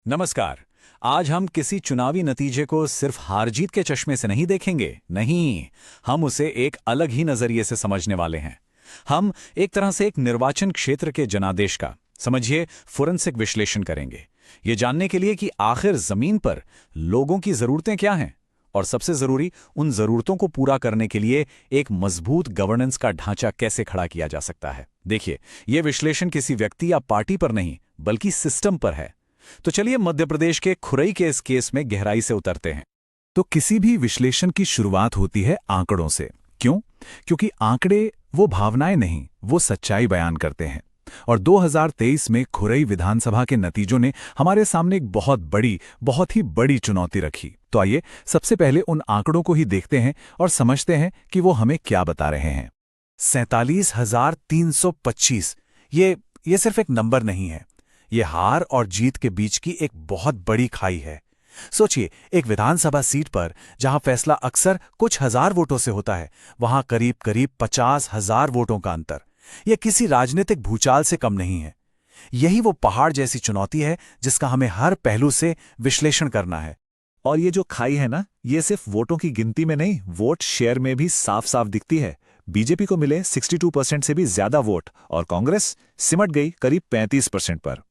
नमस्कार। आज हम किसी चुनावी नतीजे को सिर्फ हार जीत के चश्मे से नहीं देखेंगे। नहीं, हम उसे एक अलग ही नजरिए से समझने वाले हैं। हम एक तरह से एक निर्वाचन क्षेत्र के जनादेश का, समझिए, फोरेंसिक विश्लेषण करेंगे, ये जानने के लिए कि आखिर जमीन पर लोगों की जरूरतें क्या हैं और सबसे जरूरी, उन जरूरतों को पूरा करने के लिए एक मजबूत गवर्नेंस का ढांचा कैसे खड़ा किया जा सकता है। देखिए, यह विश्लेषण किसी व्यक्ति या पार्टी पर नहीं, बल्कि सिस्टम पर है। तो चलिए मध्य प्रदेश के खुरई के इस केस में गहराई से उतरते हैं। तो किसी भी विश्लेषण की शुरुआत होती है आंकड़ों से। क्यों? क्योंकि आंकड़े वो भावनाएं नहीं, वो सच्चाई बयान करते हैं। और 2023 में खुरई विधानसभा के नतीजों ने हमारे सामने एक बहुत ही बड़ी चुनौती रखी। तो आइए सबसे पहले उन आंकड़ों को ही देखते हैं और समझते हैं कि वो हमें क्या बता रहे हैं। 47,325 ये सिर्फ एक नंबर नहीं है, ये हार और जीत के बीच की एक बहुत बड़ी खाई है। सोचिए, एक विधानसभा सीट पर जहां फैसला अक्सर कुछ हजार वोटों से होता है, वहां करीब करीब 50,000 वोटों का अंतर। यह किसी राजनीतिक भूचाल से कम नहीं है। यही वो पहाड़ जैसी चुनौती है जिसका हमें हर पहलू से विश्लेषण करना है। और ये जो खाई है ना, ये सिर्फ वोटों की गिनती में नहीं, वोट शेयर में भी साफ साफ दिखती है। बीजेपी को मिले 62% से भी ज्यादा वोट और कांग्रेस सिमट गई करीब 35% पर।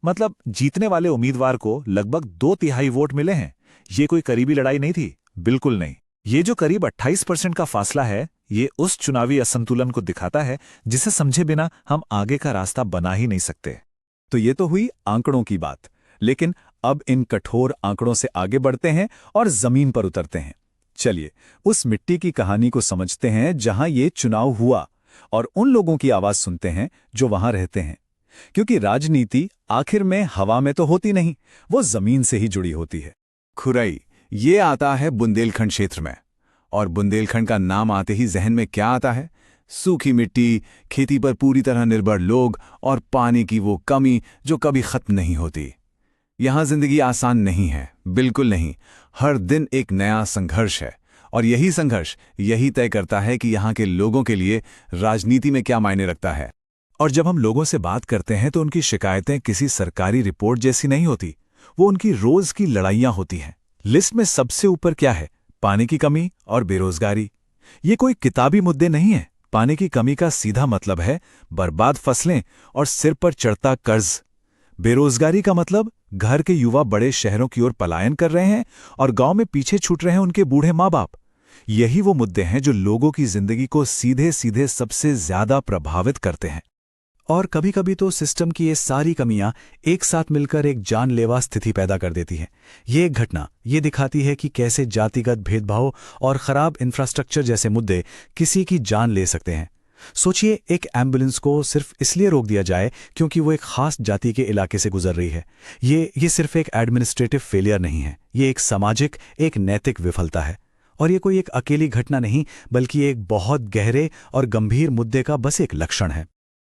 मतलब जीतने वाले उम्मीदवार को लगभग 2/3 वोट मिले हैं। ये कोई करीबी लड़ाई नहीं थी, बिल्कुल नहीं। ये जो करीब 28% का फासला है, ये उस चुनावी असंतुलन को दिखाता है जिसे समझे बिना हम आगे का रास्ता बना ही नहीं सकते। तो ये तो हुई आंकड़ों की बात, लेकिन अब इन कठोर आंकड़ों से आगे बढ़ते हैं और जमीन पर उतरते हैं। चलिए उस मिट्टी की कहानी को समझते हैं जहां ये चुनाव हुआ, और उन लोगों की आवाज सुनते हैं जो वहां रहते हैं। क्योंकि राजनीति आखिर में हवा में तो होती नहीं, वो जमीन से ही जुड़ी होती है। खुरई ये आता है बुंदेलखंड क्षेत्र में, और बुंदेलखंड का नाम आते ही जहन में क्या आता है? सूखी मिट्टी, खेती पर पूरी तरह निर्भर लोग और पानी की वो कमी जो कभी खत्म नहीं होती। यहां जिंदगी आसान नहीं है, बिल्कुल नहीं। हर दिन एक नया संघर्ष है, और यही संघर्ष यही तय करता है कि यहां के लोगों के लिए राजनीति में क्या मायने रखता है। और जब हम लोगों से बात करते हैं तो उनकी शिकायतें किसी सरकारी रिपोर्ट जैसी नहीं होती, वो उनकी रोज की लड़ाइयां होती हैं। लिस्ट में सबसे ऊपर क्या है? पानी की कमी और बेरोजगारी। ये कोई किताबी मुद्दे नहीं है। पानी की कमी का सीधा मतलब है बर्बाद फसलें और सिर पर चढ़ता कर्ज। बेरोजगारी का मतलब घर के युवा बड़े शहरों की ओर पलायन कर रहे हैं और गांव में पीछे छूट रहे हैं उनके बूढ़े माँ बाप। यही वो मुद्दे हैं जो लोगों की जिंदगी को सीधे सीधे सबसे ज्यादा प्रभावित करते हैं। और कभी कभी तो सिस्टम की ये सारी कमियां एक साथ मिलकर एक जानलेवा स्थिति पैदा कर देती हैं। ये एक घटना ये दिखाती है कि कैसे जातिगत भेदभाव और खराब इंफ्रास्ट्रक्चर जैसे मुद्दे किसी की जान ले सकते हैं। सोचिए, एक एम्बुलेंस को सिर्फ इसलिए रोक दिया जाए क्योंकि वो एक खास जाति के इलाके से गुजर रही है। ये सिर्फ एक एडमिनिस्ट्रेटिव फेलियर नहीं है, ये एक सामाजिक, एक नैतिक विफलता है। और ये कोई एक अकेली घटना नहीं, बल्कि एक बहुत गहरे और गंभीर मुद्दे का बस एक लक्षण है।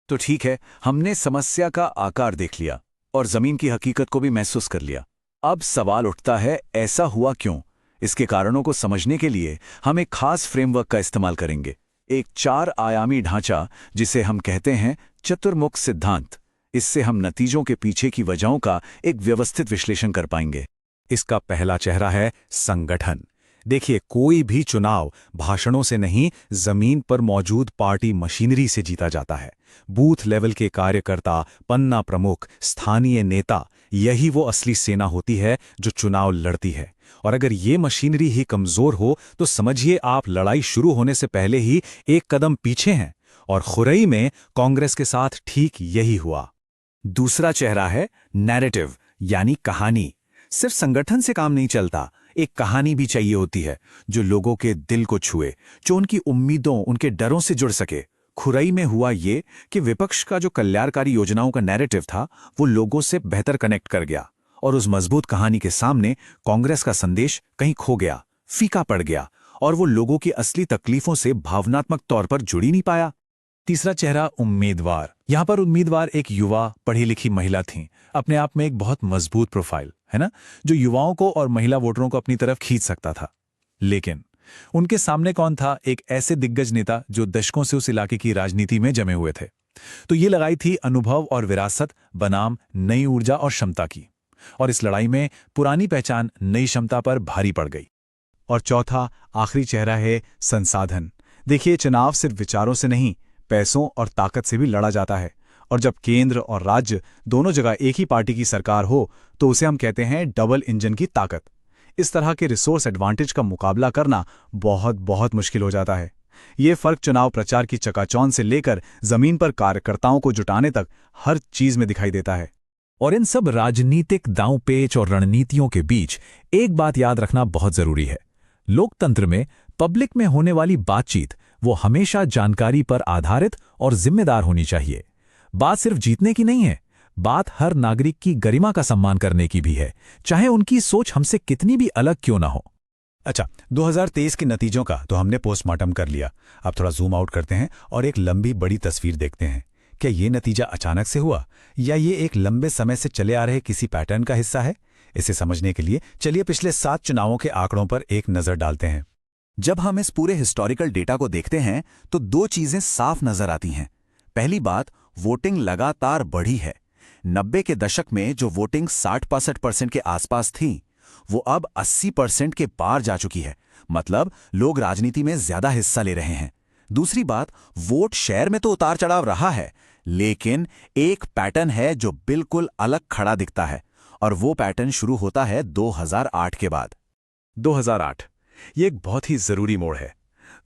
तो ठीक है, हमने समस्या का आकार देख लिया और जमीन की हकीकत को भी महसूस कर लिया। अब सवाल उठता है, ऐसा हुआ क्यों? इसके कारणों को समझने के लिए हम एक खास फ्रेमवर्क का इस्तेमाल करेंगे, एक 4 आयामी ढांचा जिसे हम कहते हैं चतुर्मुख सिद्धांत। इससे हम नतीजों के पीछे की वजहों का एक व्यवस्थित विश्लेषण कर पाएंगे। इसका पहला चेहरा है संगठन। देखिए, कोई भी चुनाव भाषणों से नहीं, जमीन पर मौजूद पार्टी मशीनरी से जीता जाता है। बूथ लेवल के कार्यकर्ता, पन्ना प्रमुख, स्थानीय नेता, यही वो असली सेना होती है जो चुनाव लड़ती है। और अगर ये मशीनरी ही कमजोर हो तो समझिए आप लड़ाई शुरू होने से पहले ही एक कदम पीछे हैं। और खुरई में कांग्रेस के साथ ठीक यही हुआ। दूसरा चेहरा है नैरेटिव, यानी कहानी। सिर्फ संगठन से काम नहीं चलता, एक कहानी भी चाहिए होती है जो लोगों के दिल को छुए, जो उनकी उम्मीदों, उनके डरों से जुड़ सके। खुरई में हुआ ये कि विपक्ष का जो कल्याणकारी योजनाओं का नैरेटिव था, वो लोगों से बेहतर कनेक्ट कर गया, और उस मजबूत कहानी के सामने कांग्रेस का संदेश कहीं खो गया, फीका पड़ गया, और वो लोगों की असली तकलीफों से भावनात्मक तौर पर जुड़ ही नहीं पाया। तीसरा चेहरा उम्मीदवार। यहां पर उम्मीदवार एक युवा पढ़ी लिखी महिला थीं, अपने आप में एक बहुत मजबूत प्रोफाइल है ना, जो युवाओं को और महिला वोटरों को अपनी तरफ खींच सकता था। लेकिन उनके सामने कौन था? एक ऐसे दिग्गज नेता जो दशकों से उस इलाके की राजनीति में जमे हुए थे। तो ये लगाई थी अनुभव और विरासत बनाम नई ऊर्जा और क्षमता की। और इस लड़ाई में पुरानी पहचान नई क्षमता पर भारी पड़ गई। और चौथा, आखिरी चेहरा है संसाधन। देखिए, चुनाव सिर्फ विचारों से नहीं, पैसों और ताकत से भी लड़ा जाता है। और जब केंद्र और राज्य दोनों जगह एक ही पार्टी की सरकार हो तो उसे हम कहते हैं डबल इंजन की ताकत। इस तरह के रिसोर्स एडवांटेज का मुकाबला करना बहुत बहुत मुश्किल हो जाता है। ये फर्क चुनाव प्रचार की चकाचौंध से लेकर जमीन पर कार्यकर्ताओं को जुटाने तक हर चीज में दिखाई देता है। और इन सब राजनीतिक दांवपेच और रणनीतियों के बीच एक बात याद रखना बहुत जरूरी है। लोकतंत्र में पब्लिक में होने वाली बातचीत वो हमेशा जानकारी पर आधारित और जिम्मेदार होनी चाहिए। बात सिर्फ जीतने की नहीं है, बात हर नागरिक की गरिमा का सम्मान करने की भी है, चाहे उनकी सोच हमसे कितनी भी अलग क्यों ना हो। अच्छा, 2023 के नतीजों का तो हमने पोस्टमार्टम कर लिया। अब थोड़ा जूम आउट करते हैं और एक लंबी बड़ी तस्वीर देखते हैं। क्या ये नतीजा अचानक से हुआ या ये एक लंबे समय से चले आ रहे किसी पैटर्न का हिस्सा है? इसे समझने के लिए चलिए पिछले 7 चुनावों के आंकड़ों पर एक नजर डालते हैं। जब हम इस पूरे हिस्टोरिकल डेटा को देखते हैं तो 2 चीजें साफ नजर आती हैं। पहली बात, वोटिंग लगातार बढ़ी है। 90 के दशक में जो वोटिंग 60-65% के आसपास थी, वो अब 80% के पार जा चुकी है। मतलब लोग राजनीति में ज्यादा हिस्सा ले रहे हैं। दूसरी बात, वोट शेयर में तो उतार चढ़ाव रहा है, लेकिन एक पैटर्न है जो बिल्कुल अलग खड़ा दिखता है, और वो पैटर्न शुरू होता है 2008 के बाद। 2008 ये एक बहुत ही जरूरी मोड़ है।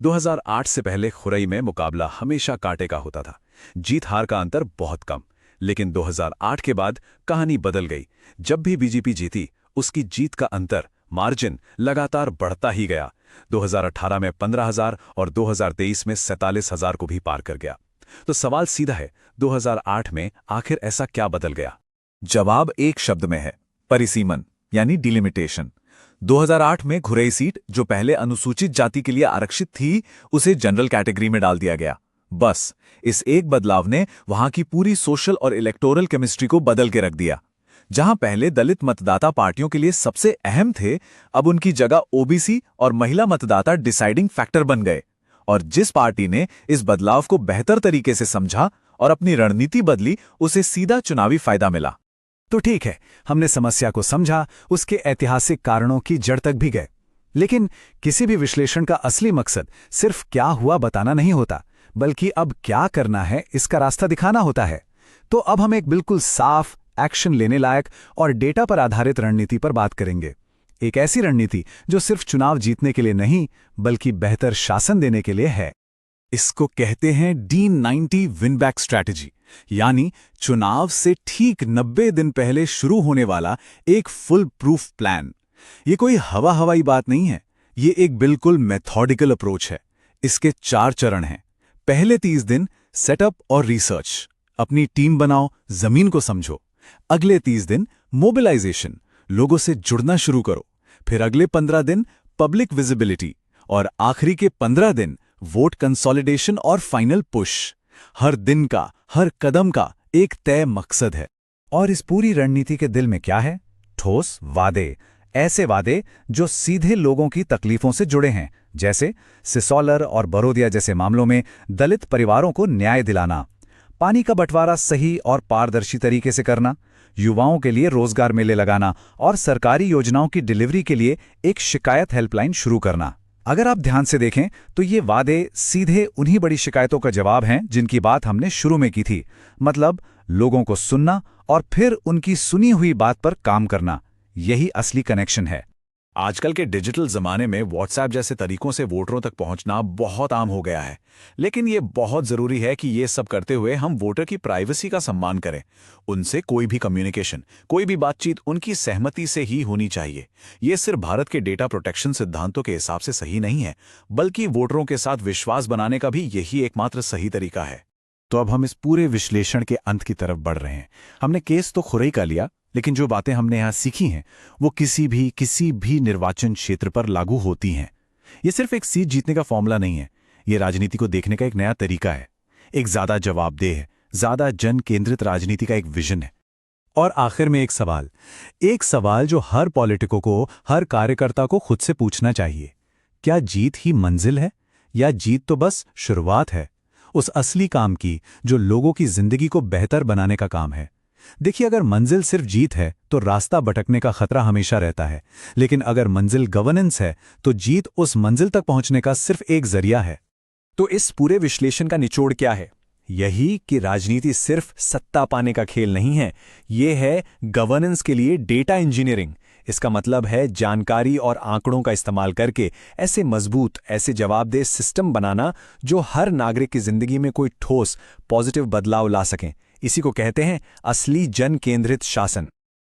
2008 से पहले खुरई में मुकाबला हमेशा कांटे का होता था, जीत हार का अंतर बहुत कम। लेकिन 2008 के बाद कहानी बदल गई। जब भी बीजेपी जीती, उसकी जीत का अंतर मार्जिन लगातार बढ़ता ही गया। 2018 में 15,000 और 2023 में 47,000 को भी पार कर गया। तो सवाल सीधा है, 2008 में आखिर ऐसा क्या बदल गया? जवाब एक शब्द में है, परिसीमन यानी डिलिमिटेशन। 2008 में खुरई सीट, जो पहले अनुसूचित जाति के लिए आरक्षित थी, उसे जनरल कैटेगरी में डाल दिया गया। बस इस एक बदलाव ने वहां की पूरी सोशल और इलेक्टोरल केमिस्ट्री को बदल के रख दिया। जहां पहले दलित मतदाता पार्टियों के लिए सबसे अहम थे, अब उनकी जगह ओबीसी और महिला मतदाता डिसाइडिंग फैक्टर बन गए। और जिस पार्टी ने इस बदलाव को बेहतर तरीके से समझा और अपनी रणनीति बदली, उसे सीधा चुनावी फायदा मिला। तो ठीक है, हमने समस्या को समझा, उसके ऐतिहासिक कारणों की जड़ तक भी गए। लेकिन किसी भी विश्लेषण का असली मकसद सिर्फ क्या हुआ बताना नहीं होता, बल्कि अब क्या करना है इसका रास्ता दिखाना होता है। तो अब हम एक बिल्कुल साफ, एक्शन लेने लायक और डेटा पर आधारित रणनीति पर बात करेंगे। एक ऐसी रणनीति जो सिर्फ चुनाव जीतने के लिए नहीं, बल्कि बेहतर शासन देने के लिए है। इसको कहते हैं D90 विन बैक स्ट्रैटेजी, यानी चुनाव से ठीक 90 दिन पहले शुरू होने वाला एक फुल प्रूफ प्लान। ये कोई हवाई बात नहीं है, ये एक बिल्कुल मेथोडिकल अप्रोच है। इसके 4 चरण हैं। पहले 30 दिन सेटअप और रिसर्च, अपनी टीम बनाओ, जमीन को समझो। अगले 30 दिन मोबिलाइजेशन, लोगों से जुड़ना शुरू करो। फिर अगले 15 दिन पब्लिक विजिबिलिटी, और आखिरी के 15 दिन वोट कंसोलिडेशन और फाइनल पुश। हर दिन का, हर कदम का एक तय मकसद है। और इस पूरी रणनीति के दिल में क्या है? ठोस वादे, ऐसे वादे जो सीधे लोगों की तकलीफों से जुड़े हैं, जैसे सिसौलर और बरोदिया जैसे मामलों में दलित परिवारों को न्याय दिलाना, पानी का बंटवारा सही और पारदर्शी तरीके से करना, युवाओं के लिए रोजगार मेले लगाना और सरकारी योजनाओं की डिलीवरी के लिए एक शिकायत हेल्पलाइन शुरू करना। अगर आप ध्यान से देखें तो ये वादे सीधे उन्हीं बड़ी शिकायतों का जवाब हैं जिनकी बात हमने शुरू में की थी। मतलब लोगों को सुनना और फिर उनकी सुनी हुई बात पर काम करना, यही असली कनेक्शन है। आजकल के डिजिटल जमाने में व्हाट्सएप जैसे तरीकों से वोटरों तक पहुंचना बहुत आम हो गया है, लेकिन ये बहुत जरूरी है कि ये सब करते हुए हम वोटर की प्राइवेसी का सम्मान करें। उनसे कोई भी कम्युनिकेशन, कोई भी बातचीत उनकी सहमति से ही होनी चाहिए। ये सिर्फ भारत के डेटा प्रोटेक्शन सिद्धांतों के हिसाब से सही नहीं है, बल्कि वोटरों के साथ विश्वास बनाने का भी यही एकमात्र सही तरीका है। तो अब हम इस पूरे विश्लेषण के अंत की तरफ बढ़ रहे हैं। हमने केस तो खुरई का लिया, लेकिन जो बातें हमने यहाँ सीखी हैं वो किसी भी निर्वाचन क्षेत्र पर लागू होती हैं। ये सिर्फ एक सीट जीतने का फॉर्मूला नहीं है, ये राजनीति को देखने का एक नया तरीका है, एक ज्यादा जवाबदेह, ज्यादा जन केंद्रित राजनीति का एक विजन है। और आखिर में एक सवाल जो हर पॉलिटिको को, हर कार्यकर्ता को खुद से पूछना चाहिए। क्या जीत ही मंजिल है या जीत तो बस शुरुआत है उस असली काम की जो लोगों की जिंदगी को बेहतर बनाने का काम है? देखिए, अगर मंजिल सिर्फ जीत है तो रास्ता भटकने का खतरा हमेशा रहता है, लेकिन अगर मंजिल गवर्नेंस है तो जीत उस मंजिल तक पहुंचने का सिर्फ एक जरिया है। तो इस पूरे विश्लेषण का निचोड़ क्या है? यही कि राजनीति सिर्फ सत्ता पाने का खेल नहीं है, ये है गवर्नेंस के लिए डेटा इंजीनियरिंग। इसका मतलब है जानकारी और आंकड़ों का इस्तेमाल करके ऐसे मजबूत, ऐसे जवाबदेह सिस्टम बनाना जो हर नागरिक की जिंदगी में कोई ठोस, पॉजिटिव बदलाव ला सकें। इसी को कहते हैं असली जन केंद्रित शासन।